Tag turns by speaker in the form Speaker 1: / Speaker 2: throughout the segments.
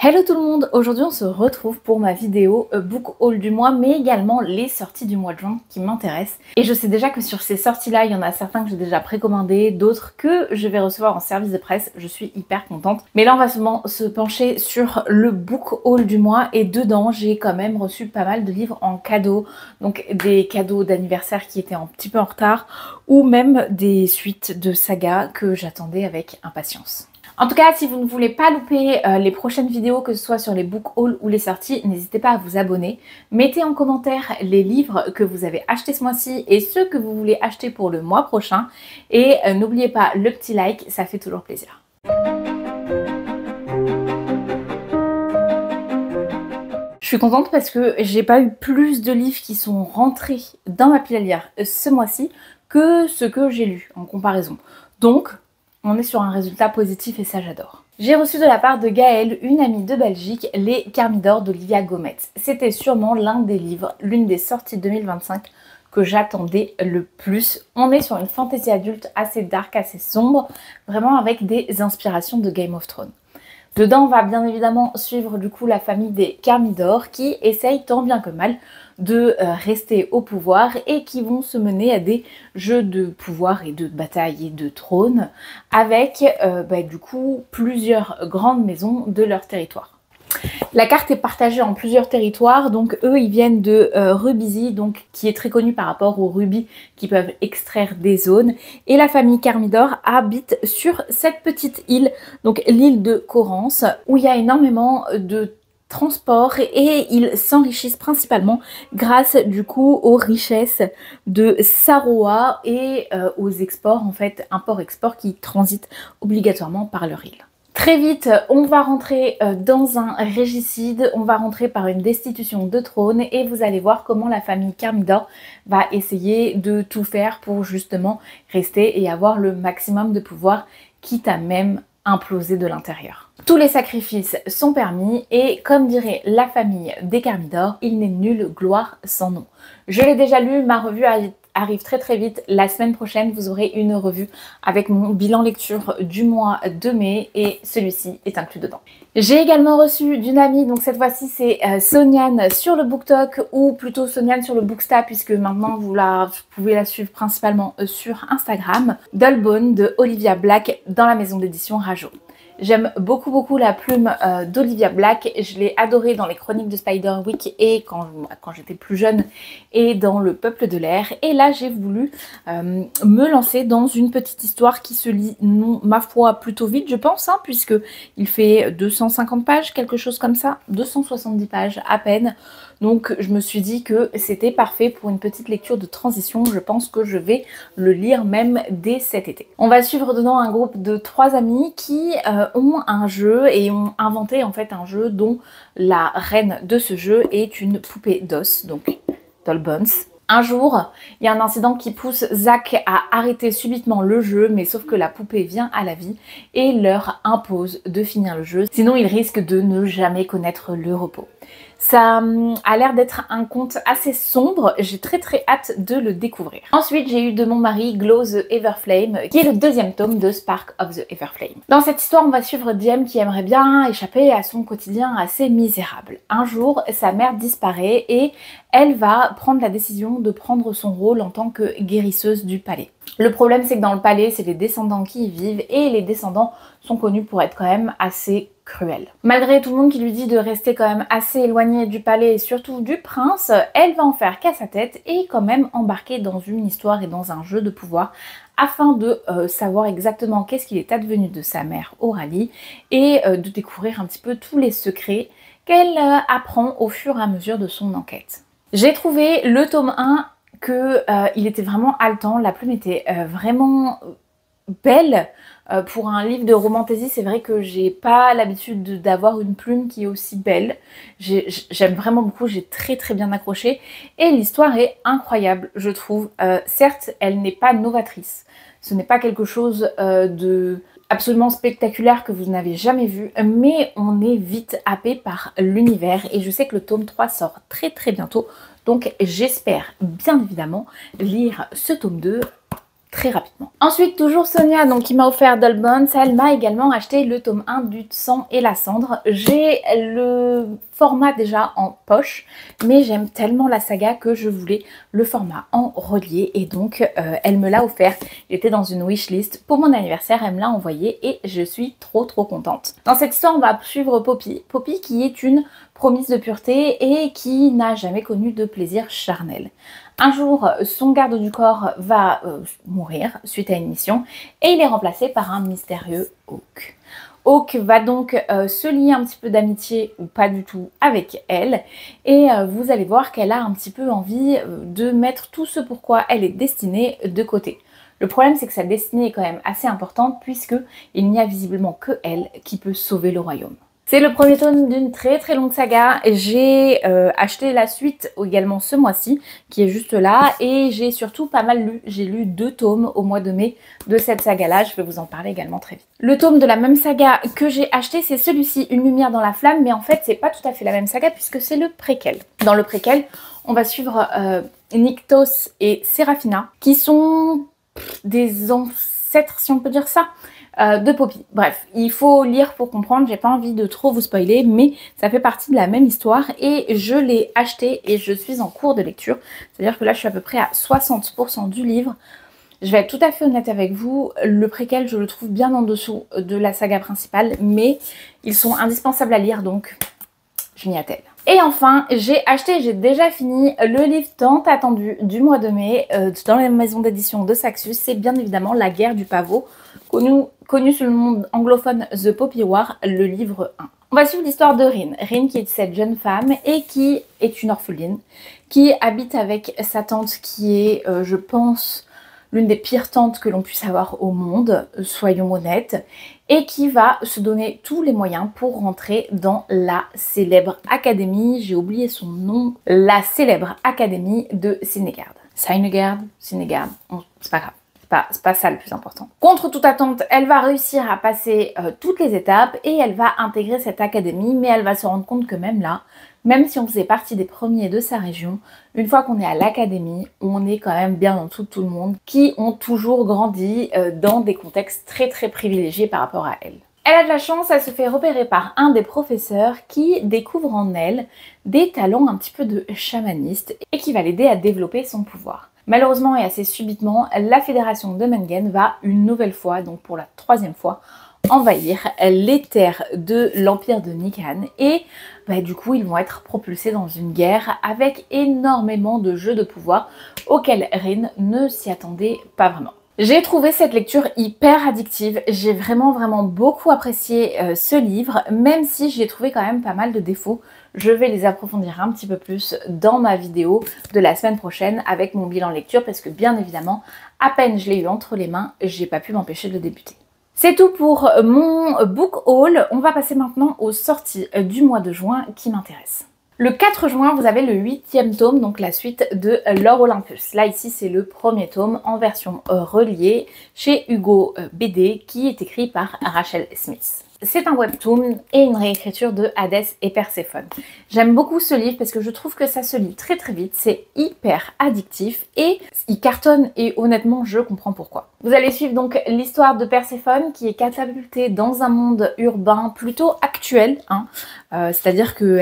Speaker 1: Hello tout le monde, aujourd'hui on se retrouve pour ma vidéo book haul du mois mais également les sorties du mois de juin qui m'intéressent. Et je sais déjà que sur ces sorties là, il y en a certains que j'ai déjà précommandés, d'autres que je vais recevoir en service de presse, je suis hyper contente. Mais là on va se pencher sur le book haul du mois et dedans j'ai quand même reçu pas mal de livres en cadeau, donc des cadeaux d'anniversaire qui étaient un petit peu en retard ou même des suites de sagas que j'attendais avec impatience. En tout cas, si vous ne voulez pas louper les prochaines vidéos, que ce soit sur les book hauls ou les sorties, n'hésitez pas à vous abonner. Mettez en commentaire les livres que vous avez achetés ce mois-ci et ceux que vous voulez acheter pour le mois prochain. Et n'oubliez pas le petit like, ça fait toujours plaisir. Je suis contente parce que j'ai pas eu plus de livres qui sont rentrés dans ma pile à lire ce mois-ci que ce que j'ai lu en comparaison. Donc, on est sur un résultat positif et ça j'adore. J'ai reçu de la part de Gaëlle, une amie de Belgique, les Carmidor d'Olivia Gometz. C'était sûrement l'un des livres, l'une des sorties 2025 que j'attendais le plus. On est sur une fantasy adulte assez dark, assez sombre, vraiment avec des inspirations de Game of Thrones. Dedans, on va bien évidemment suivre du coup la famille des Carmidor qui essayent tant bien que mal de rester au pouvoir et qui vont se mener à des jeux de pouvoir et de bataille et de trône avec du coup plusieurs grandes maisons de leur territoire. La carte est partagée en plusieurs territoires, donc eux ils viennent de Rubizy, donc qui est très connu par rapport aux rubis qui peuvent extraire des zones. Et la famille Carmidor habite sur cette petite île, donc l'île de Corrance, où il y a énormément de transport et ils s'enrichissent principalement grâce du coup aux richesses de Saroa et aux exports, en fait, import-export qui transitent obligatoirement par leur île. Très vite, on va rentrer dans un régicide, on va rentrer par une destitution de trône et vous allez voir comment la famille Carmidor va essayer de tout faire pour justement rester et avoir le maximum de pouvoir, quitte à même imploser de l'intérieur. Tous les sacrifices sont permis et comme dirait la famille des Carmidor, il n'est nulle gloire sans nom. Je l'ai déjà lu, ma revue arrive très vite. La semaine prochaine, vous aurez une revue avec mon bilan lecture du mois de mai et celui-ci est inclus dedans. J'ai également reçu d'une amie, donc cette fois-ci c'est Soniane sur le BookTok ou plutôt Soniane sur le Booksta puisque maintenant vous pouvez la suivre principalement sur Instagram, Dullbone de Olivia Black dans la maison d'édition Rajo. J'aime beaucoup la plume d'Olivia Black, je l'ai adorée dans les chroniques de Spiderwick et quand j'étais plus jeune et dans Le Peuple de l'air. Et là j'ai voulu me lancer dans une petite histoire qui se lit, non, ma foi, plutôt vite je pense, hein, puisque il fait 250 pages, quelque chose comme ça, 270 pages à peine. Donc je me suis dit que c'était parfait pour une petite lecture de transition. Je pense que je vais le lire même dès cet été. On va suivre dedans un groupe de 3 amis qui ont un jeu et ont inventé en fait un jeu dont la reine de ce jeu est une poupée d'os, donc Dollbones. Un jour, il y a un incident qui pousse Zach à arrêter subitement le jeu, mais sauf que la poupée vient à la vie et leur impose de finir le jeu, sinon ils risquent de ne jamais connaître le repos. Ça a l'air d'être un conte assez sombre, j'ai très hâte de le découvrir. Ensuite, j'ai eu de mon mari Glow the Everflame, qui est le deuxième tome de Spark of the Everflame. Dans cette histoire, on va suivre Diem qui aimerait bien échapper à son quotidien assez misérable. Un jour, sa mère disparaît et elle va prendre la décision de prendre son rôle en tant que guérisseuse du palais. Le problème, c'est que dans le palais, c'est les descendants qui y vivent et les descendants sont connus pour être quand même assez cruels. Malgré tout le monde qui lui dit de rester quand même assez éloignée du palais et surtout du prince, elle va en faire qu'à sa tête et quand même embarquer dans une histoire et dans un jeu de pouvoir afin de savoir exactement qu'est-ce qu'il est advenu de sa mère Aurélie et de découvrir un petit peu tous les secrets qu'elle apprend au fur et à mesure de son enquête. J'ai trouvé le tome 1 il était vraiment haletant, la plume était vraiment belle. Pour un livre de romantasy, c'est vrai que j'ai pas l'habitude d'avoir une plume qui est aussi belle. J'aime vraiment beaucoup, j'ai très bien accroché et l'histoire est incroyable, je trouve. Certes, elle n'est pas novatrice, ce n'est pas quelque chose de absolument spectaculaire que vous n'avez jamais vu, mais on est vite happé par l'univers et je sais que le tome 3 sort très bientôt, donc j'espère bien évidemment lire ce tome 2 très rapidement. Ensuite, toujours Sonia, donc qui m'a offert Dull Bones, elle m'a également acheté le tome 1 du Sang et la Cendre. J'ai le format déjà en poche, mais j'aime tellement la saga que je voulais le format en relié et donc elle me l'a offert. Il était dans une wishlist pour mon anniversaire, elle me l'a envoyé et je suis trop contente. Dans cette histoire, on va suivre Poppy. Poppy qui est une promise de pureté et qui n'a jamais connu de plaisir charnel. Un jour, son garde du corps va mourir suite à une mission et il est remplacé par un mystérieux Hawk. Hawk va donc se lier un petit peu d'amitié ou pas du tout avec elle et vous allez voir qu'elle a un petit peu envie de mettre tout ce pourquoi elle est destinée de côté. Le problème, c'est que sa destinée est quand même assez importante puisque il n'y a visiblement que elle qui peut sauver le royaume. C'est le premier tome d'une très longue saga. J'ai acheté la suite également ce mois-ci, qui est juste là, et j'ai surtout pas mal lu. J'ai lu 2 tomes au mois de mai de cette saga-là, je vais vous en parler également très vite. Le tome de la même saga que j'ai acheté, c'est celui-ci, Une lumière dans la flamme, mais en fait, c'est pas tout à fait la même saga puisque c'est le préquel. Dans le préquel, on va suivre Nyktos et Seraphina, qui sont des ancêtres, si on peut dire ça, de Poppy. Bref, il faut lire pour comprendre, j'ai pas envie de trop vous spoiler, mais ça fait partie de la même histoire et je l'ai acheté et je suis en cours de lecture. C'est-à-dire que là, je suis à peu près à 60% du livre. Je vais être tout à fait honnête avec vous, le préquel, je le trouve bien en dessous de la saga principale, mais ils sont indispensables à lire, donc je m'y attelle. Et enfin, j'ai acheté, j'ai déjà fini le livre tant attendu du mois de mai dans la maison d'édition de Saxus. C'est bien évidemment La guerre du pavot, connu sous le monde anglophone The Poppy War, le livre 1. On va suivre l'histoire de Rin. Rin qui est cette jeune femme et qui est une orpheline, qui habite avec sa tante qui est, je pense, l'une des pires tantes que l'on puisse avoir au monde, soyons honnêtes, et qui va se donner tous les moyens pour rentrer dans la célèbre académie, j'ai oublié son nom, la célèbre académie de Cinegard. Cinegard, c'est pas grave. C'est pas ça le plus important. Contre toute attente, elle va réussir à passer toutes les étapes et elle va intégrer cette académie, mais elle va se rendre compte que même là, même si on faisait partie des premiers de sa région, une fois qu'on est à l'académie, on est quand même bien en dessous de tout le monde qui ont toujours grandi dans des contextes très privilégiés par rapport à elle. Elle a de la chance, elle se fait repérer par un des professeurs qui découvre en elle des talents un petit peu de chamaniste et qui va l'aider à développer son pouvoir. Malheureusement et assez subitement, la fédération de Mengen va une nouvelle fois, donc pour la 3e fois, envahir les terres de l'empire de Nikan et du coup ils vont être propulsés dans une guerre avec énormément de jeux de pouvoir auxquels Rin ne s'y attendait pas vraiment. J'ai trouvé cette lecture hyper addictive, j'ai vraiment beaucoup apprécié ce livre, même si j'ai trouvé quand même pas mal de défauts. Je vais les approfondir un petit peu plus dans ma vidéo de la semaine prochaine avec mon bilan lecture parce que bien évidemment, à peine je l'ai eu entre les mains, j'ai pas pu m'empêcher de le débuter. C'est tout pour mon book haul. On va passer maintenant aux sorties du mois de juin qui m'intéressent. Le 4 juin, vous avez le 8e tome, donc la suite de L'Or Olympus. Là, ici, c'est le premier tome en version reliée chez Hugo BD qui est écrit par Rachel Smith. C'est un webtoon et une réécriture de Hadès et Perséphone. J'aime beaucoup ce livre parce que je trouve que ça se lit très vite, c'est hyper addictif et il cartonne et honnêtement je comprends pourquoi. Vous allez suivre donc l'histoire de Perséphone qui est catapultée dans un monde urbain plutôt actuel, c'est-à-dire que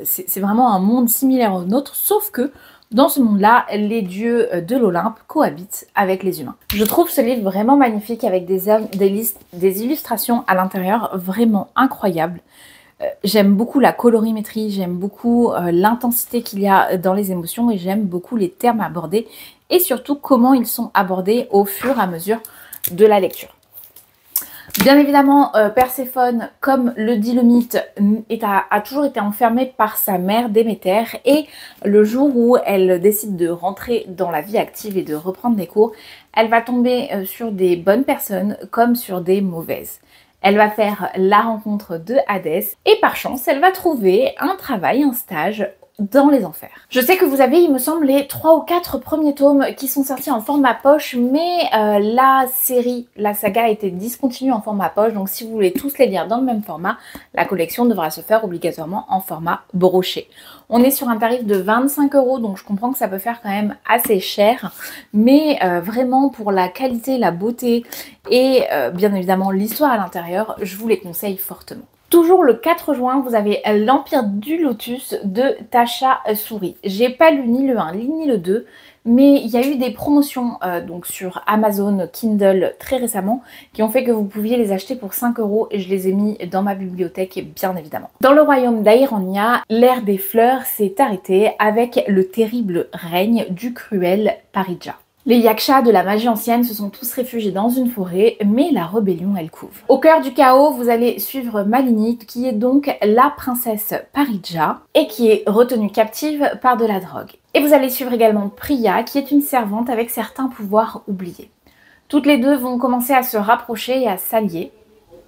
Speaker 1: c'est vraiment un monde similaire au nôtre, sauf que dans ce monde-là, les dieux de l'Olympe cohabitent avec les humains. Je trouve ce livre vraiment magnifique avec des illustrations à l'intérieur vraiment incroyables. J'aime beaucoup la colorimétrie, j'aime beaucoup l'intensité qu'il y a dans les émotions et j'aime beaucoup les termes abordés et surtout comment ils sont abordés au fur et à mesure de la lecture. Bien évidemment, Perséphone, comme le dit le mythe, a toujours été enfermée par sa mère Déméter et le jour où elle décide de rentrer dans la vie active et de reprendre des cours, elle va tomber sur des bonnes personnes comme sur des mauvaises. Elle va faire la rencontre de Hadès et par chance, elle va trouver un travail, un stage dans les enfers. Je sais que vous avez, il me semble, les 3 ou 4 premiers tomes qui sont sortis en format poche, mais la série, la saga a été discontinue en format poche, donc si vous voulez tous les lire dans le même format, la collection devra se faire obligatoirement en format broché. On est sur un tarif de 25 €, donc je comprends que ça peut faire quand même assez cher, mais vraiment pour la qualité, la beauté et bien évidemment l'histoire à l'intérieur, je vous les conseille fortement. Toujours le 4 juin, vous avez l'Empire du Lotus de Tasha Suri. J'ai pas lu ni le 1 ni le 2, mais il y a eu des promotions donc sur Amazon Kindle très récemment qui ont fait que vous pouviez les acheter pour 5 € et je les ai mis dans ma bibliothèque bien évidemment. Dans le royaume d'Aeronia, l'ère des fleurs s'est arrêtée avec le terrible règne du cruel Parija. Les yakshas de la magie ancienne se sont tous réfugiés dans une forêt, mais la rébellion, elle couve. Au cœur du chaos, vous allez suivre Malini, qui est donc la princesse Parija, et qui est retenue captive par de la drogue. Et vous allez suivre également Priya, qui est une servante avec certains pouvoirs oubliés. Toutes les deux vont commencer à se rapprocher et à s'allier,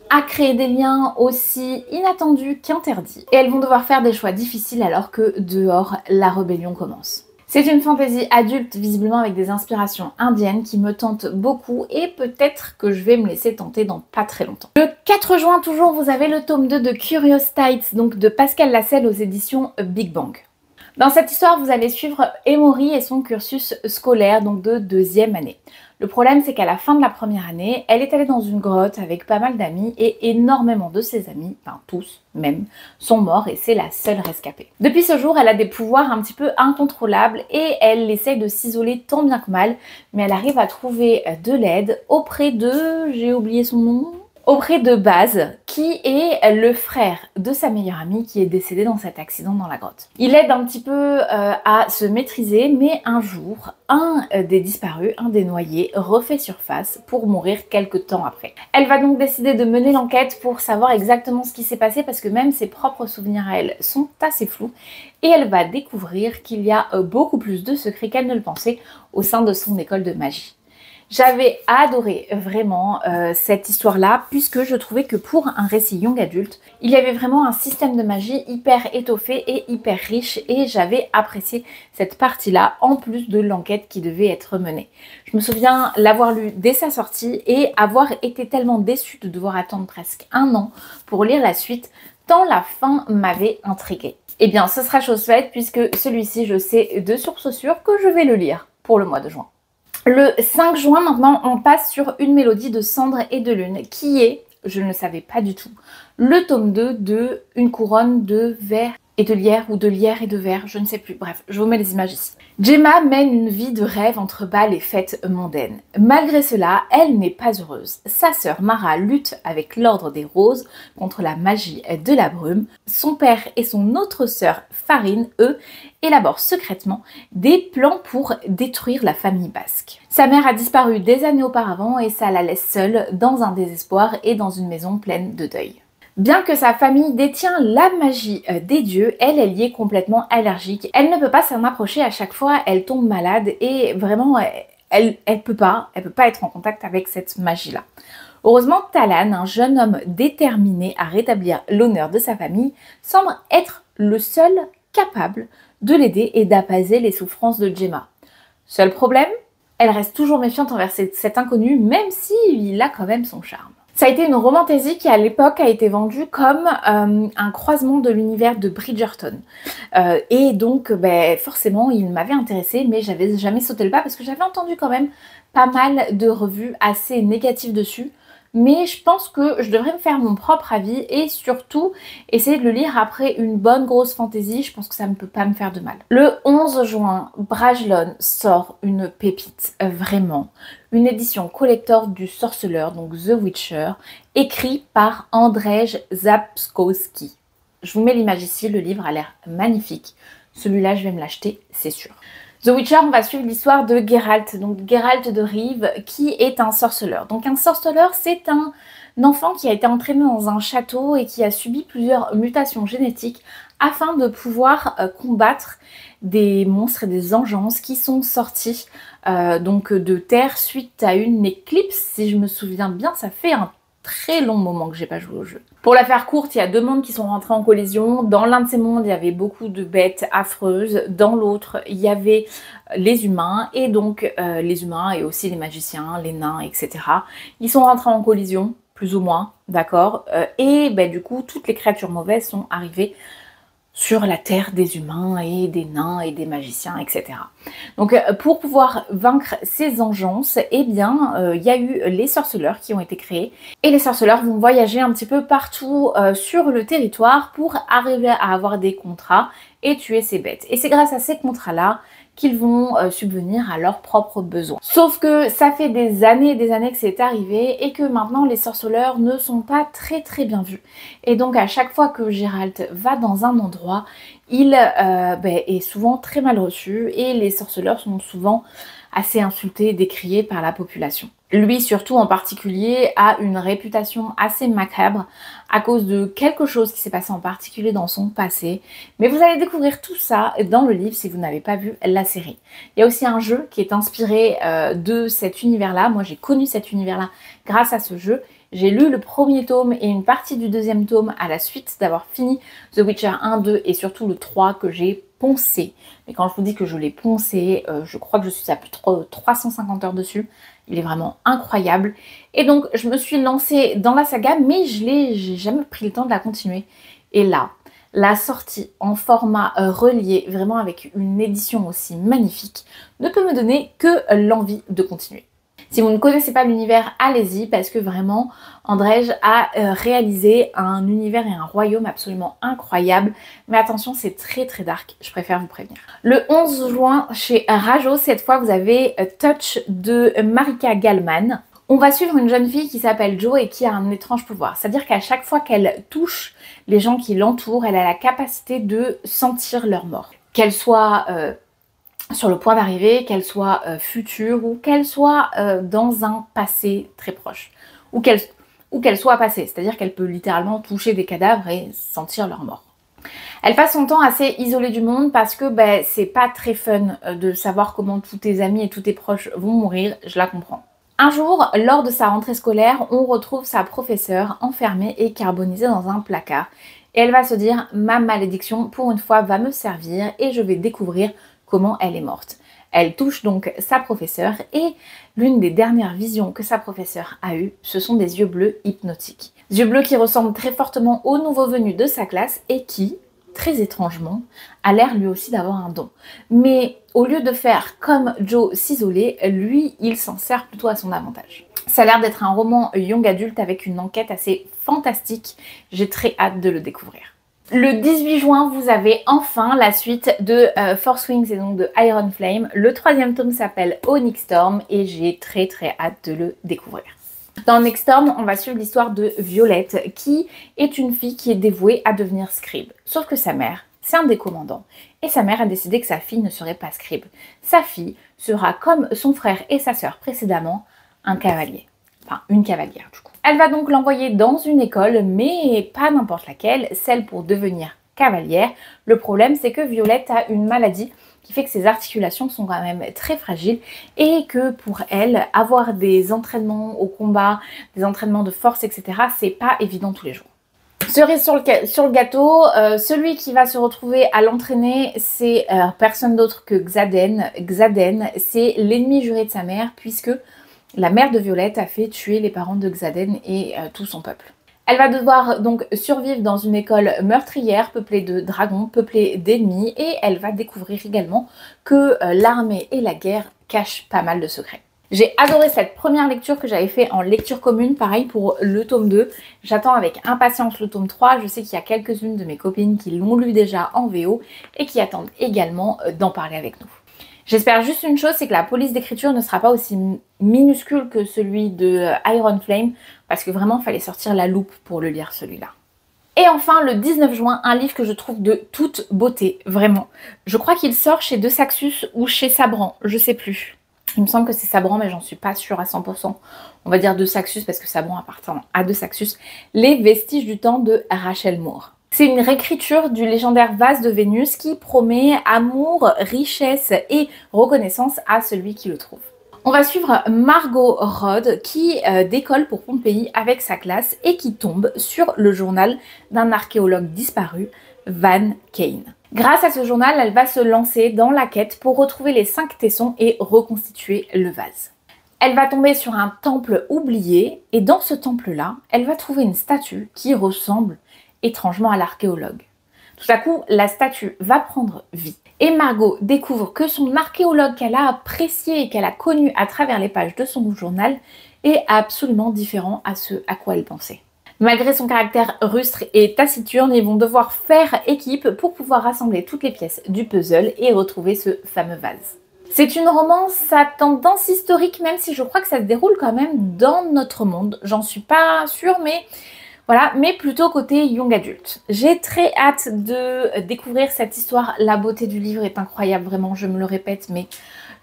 Speaker 1: à créer des liens aussi inattendus qu'interdits. Et elles vont devoir faire des choix difficiles alors que dehors, la rébellion commence. C'est une fantaisie adulte, visiblement avec des inspirations indiennes qui me tentent beaucoup et peut-être que je vais me laisser tenter dans pas très longtemps. Le 4 juin toujours, vous avez le tome 2 de Curious Tides, donc de Pascal Lascelles aux éditions Big Bang. Dans cette histoire, vous allez suivre Emory et son cursus scolaire, donc de 2e année. Le problème, c'est qu'à la fin de la première année, elle est allée dans une grotte avec pas mal d'amis et énormément de ses amis, enfin tous même, sont morts et c'est la seule rescapée. Depuis ce jour, elle a des pouvoirs un petit peu incontrôlables et elle essaye de s'isoler tant bien que mal, mais elle arrive à trouver de l'aide auprès de... j'ai oublié son nom... auprès de Baz, qui est le frère de sa meilleure amie qui est décédée dans cet accident dans la grotte. Il aide un petit peu à se maîtriser, mais un jour, un des disparus, un des noyés, refait surface pour mourir quelques temps après. Elle va donc décider de mener l'enquête pour savoir exactement ce qui s'est passé parce que même ses propres souvenirs à elle sont assez flous et elle va découvrir qu'il y a beaucoup plus de secrets qu'elle ne le pensait au sein de son école de magie. J'avais adoré vraiment cette histoire-là puisque je trouvais que pour un récit young adulte, il y avait vraiment un système de magie hyper étoffé et hyper riche et j'avais apprécié cette partie-là en plus de l'enquête qui devait être menée. Je me souviens l'avoir lu dès sa sortie et avoir été tellement déçue de devoir attendre presque 1 an pour lire la suite tant la fin m'avait intriguée. Eh bien ce sera chose faite puisque celui-ci je sais de source sûre que je vais le lire pour le mois de juin. Le 5 juin, maintenant, on passe sur Une mélodie de cendres et de lune, qui est, je ne le savais pas du tout, le tome 2 de Une couronne de verre et de lierre, ou de lierre et de verre, je ne sais plus. Bref, je vous mets les images ici. Gemma mène une vie de rêve entre bals et fêtes mondaines. Malgré cela, elle n'est pas heureuse. Sa sœur Mara lutte avec l'ordre des roses contre la magie de la brume. Son père et son autre sœur Farine, eux, élaborent secrètement des plans pour détruire la famille basque. Sa mère a disparu des années auparavant et ça la laisse seule dans un désespoir et dans une maison pleine de deuil. Bien que sa famille détient la magie des dieux, elle y est complètement allergique. Elle ne peut pas s'en approcher, à chaque fois elle tombe malade et vraiment elle peut pas être en contact avec cette magie-là. Heureusement, Talan, un jeune homme déterminé à rétablir l'honneur de sa famille, semble être le seul capable de l'aider et d'apaiser les souffrances de Gemma. Seul problème, elle reste toujours méfiante envers cet inconnu, même s'il a quand même son charme. Ça a été une romantaisie qui à l'époque a été vendue comme un croisement de l'univers de Bridgerton. Et donc forcément il m'avait intéressée mais j'avais jamais sauté le pas parce que j'avais entendu quand même pas mal de revues assez négatives dessus. Mais je pense que je devrais me faire mon propre avis et surtout essayer de le lire après une bonne grosse fantaisie. Je pense que ça ne peut pas me faire de mal. Le 11 juin, Brajlon sort une pépite, vraiment. Une édition collector du Sorceleur, donc The Witcher, écrit par Andrzej Sapkowski. Je vous mets l'image ici, le livre a l'air magnifique. Celui-là, je vais me l'acheter, c'est sûr. The Witcher, on va suivre l'histoire de Geralt, donc Geralt de Rive, qui est un sorceleur. Donc un sorceleur, c'est un enfant qui a été entraîné dans un château et qui a subi plusieurs mutations génétiques afin de pouvoir combattre des monstres et des engeances qui sont sortis donc de terre suite à une éclipse. Si je me souviens bien, ça fait un très long moment que j'ai pas joué au jeu. Pour la faire courte, il y a 2 mondes qui sont rentrés en collision. Dans l'un de ces mondes, il y avait beaucoup de bêtes affreuses. Dans l'autre, il y avait les humains, et donc les humains et aussi les magiciens, les nains, etc. Ils sont rentrés en collision, plus ou moins, d'accord, et du coup, toutes les créatures mauvaises sont arrivées sur la terre des humains et des nains et des magiciens, etc. Donc pour pouvoir vaincre ces engences, eh bien il y a eu les sorceleurs qui ont été créés, et les sorceleurs vont voyager un petit peu partout sur le territoire pour arriver à avoir des contrats et tuer ces bêtes. Et c'est grâce à ces contrats-là qu'ils vont subvenir à leurs propres besoins. Sauf que ça fait des années que c'est arrivé et que maintenant les sorceleurs ne sont pas très bien vus. Et donc à chaque fois que Geralt va dans un endroit, il est souvent très mal reçu et les sorceleurs sont souvent assez insultés et décriés par la population. Lui surtout en particulier a une réputation assez macabre à cause de quelque chose qui s'est passé en particulier dans son passé. Mais vous allez découvrir tout ça dans le livre si vous n'avez pas vu la série. Il y a aussi un jeu qui est inspiré de cet univers-là. Moi j'ai connu cet univers-là grâce à ce jeu. J'ai lu le premier tome et une partie du deuxième tome à la suite d'avoir fini The Witcher 1, 2 et surtout le 3 que j'ai poncé. Mais quand je vous dis que je l'ai poncé, je crois que je suis à plus de 350 heures dessus. Il est vraiment incroyable. Et donc je me suis lancée dans la saga, mais j'ai jamais pris le temps de la continuer. Et là, la sortie en format relié, vraiment avec une édition aussi magnifique, ne peut me donner que l'envie de continuer. Si vous ne connaissez pas l'univers, allez-y, parce que vraiment, Andrzej a réalisé un univers et un royaume absolument incroyable. Mais attention, c'est très dark, je préfère vous prévenir. Le 11 juin, chez Rajo, cette fois, vous avez Touch de Marika Gallman. On va suivre une jeune fille qui s'appelle Jo et qui a un étrange pouvoir. C'est-à-dire qu'à chaque fois qu'elle touche les gens qui l'entourent, elle a la capacité de sentir leur mort. Qu'elle soit sur le point d'arriver, qu'elle soit future ou qu'elle soit dans un passé très proche. Ou qu'elle soit passée, c'est-à-dire qu'elle peut littéralement toucher des cadavres et sentir leur mort. Elle passe son temps assez isolée du monde parce que c'est pas très fun de savoir comment tous tes amis et tous tes proches vont mourir, je la comprends. Un jour, lors de sa rentrée scolaire, on retrouve sa professeure enfermée et carbonisée dans un placard. Et elle va se dire, ma malédiction pour une fois va me servir et je vais découvrir comment elle est morte. Elle touche donc sa professeure et l'une des dernières visions que sa professeure a eues, ce sont des yeux bleus hypnotiques. Yeux bleus qui ressemblent très fortement au nouveau venu de sa classe et qui, très étrangement, a l'air lui aussi d'avoir un don. Mais au lieu de faire comme Jo s'isoler, lui, il s'en sert plutôt à son avantage. Ça a l'air d'être un roman young adulte avec une enquête assez fantastique. J'ai très hâte de le découvrir. Le 18 juin, vous avez enfin la suite de Four Wings et donc de Iron Flame. Le 3e tome s'appelle Onyx Storm et j'ai très hâte de le découvrir. Dans Onyx Storm, on va suivre l'histoire de Violette qui est une fille qui est dévouée à devenir scribe. Sauf que sa mère, c'est un des commandants. Et sa mère a décidé que sa fille ne serait pas scribe. Sa fille sera comme son frère et sa sœur précédemment, un cavalier. Enfin, une cavalière du coup. Elle va donc l'envoyer dans une école, mais pas n'importe laquelle, celle pour devenir cavalière. Le problème, c'est que Violette a une maladie qui fait que ses articulations sont quand même très fragiles et que pour elle, avoir des entraînements au combat, des entraînements de force, etc., c'est pas évident tous les jours. Cerise sur le gâteau, celui qui va se retrouver à l'entraîner, c'est personne d'autre que Xaden. Xaden, c'est l'ennemi juré de sa mère, puisque la mère de Violette a fait tuer les parents de Xaden et tout son peuple. Elle va devoir donc survivre dans une école meurtrière, peuplée de dragons, peuplée d'ennemis, et elle va découvrir également que l'armée et la guerre cachent pas mal de secrets. J'ai adoré cette première lecture que j'avais fait en lecture commune, pareil pour le tome 2. J'attends avec impatience le tome 3, je sais qu'il y a quelques-unes de mes copines qui l'ont lu déjà en VO et qui attendent également d'en parler avec nous. J'espère juste une chose, c'est que la police d'écriture ne sera pas aussi minuscule que celui de Iron Flame, parce que vraiment, il fallait sortir la loupe pour le lire celui-là. Et enfin, le 19 juin, un livre que je trouve de toute beauté, vraiment. Je crois qu'il sort chez De Saxus ou chez Sabran, je sais plus. Il me semble que c'est Sabran, mais j'en suis pas sûre à 100%. On va dire De Saxus, parce que Sabran appartient à De Saxus. Les vestiges du temps de Rachel Moore. C'est une réécriture du légendaire vase de Vénus qui promet amour, richesse et reconnaissance à celui qui le trouve. On va suivre Margot Rod qui décolle pour Pompéi avec sa classe et qui tombe sur le journal d'un archéologue disparu, Van Kane. Grâce à ce journal, elle va se lancer dans la quête pour retrouver les 5 tessons et reconstituer le vase. Elle va tomber sur un temple oublié et dans ce temple-là, elle va trouver une statue qui ressemble étrangement à l'archéologue. Tout à coup, la statue va prendre vie et Margot découvre que son archéologue qu'elle a apprécié et qu'elle a connu à travers les pages de son journal est absolument différent à ce à quoi elle pensait. Malgré son caractère rustre et taciturne, ils vont devoir faire équipe pour pouvoir rassembler toutes les pièces du puzzle et retrouver ce fameux vase. C'est une romance à tendance historique, même si je crois que ça se déroule quand même dans notre monde. J'en suis pas sûre, mais voilà, mais plutôt côté young adulte. J'ai très hâte de découvrir cette histoire. La beauté du livre est incroyable, vraiment, je me le répète, mais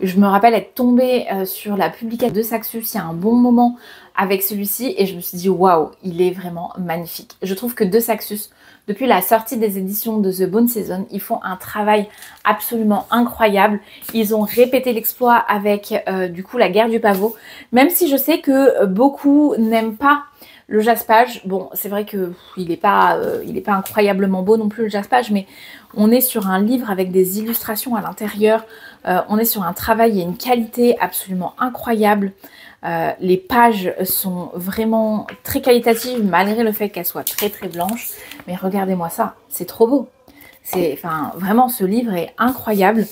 Speaker 1: je me rappelle être tombée sur la publication de Saxus il y a un bon moment avec celui-ci et je me suis dit waouh, il est vraiment magnifique. Je trouve que de Saxus, depuis la sortie des éditions de The Bone Season, ils font un travail absolument incroyable. Ils ont répété l'exploit avec du coup la guerre du pavot, même si je sais que beaucoup n'aiment pas le jaspage. Bon, c'est vrai que il est pas incroyablement beau non plus le jaspage, mais on est sur un livre avec des illustrations à l'intérieur. On est sur un travail et une qualité absolument incroyable. Les pages sont vraiment très qualitatives malgré le fait qu'elles soient très très blanches. Mais regardez-moi ça, c'est trop beau. Enfin, vraiment, ce livre est incroyable.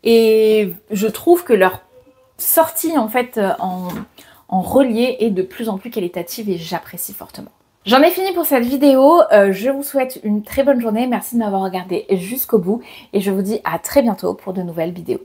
Speaker 1: Et je trouve que leur sortie en fait en relié est de plus en plus qualitative et j'apprécie fortement. J'en ai fini pour cette vidéo, je vous souhaite une très bonne journée, merci de m'avoir regardé jusqu'au bout et je vous dis à très bientôt pour de nouvelles vidéos.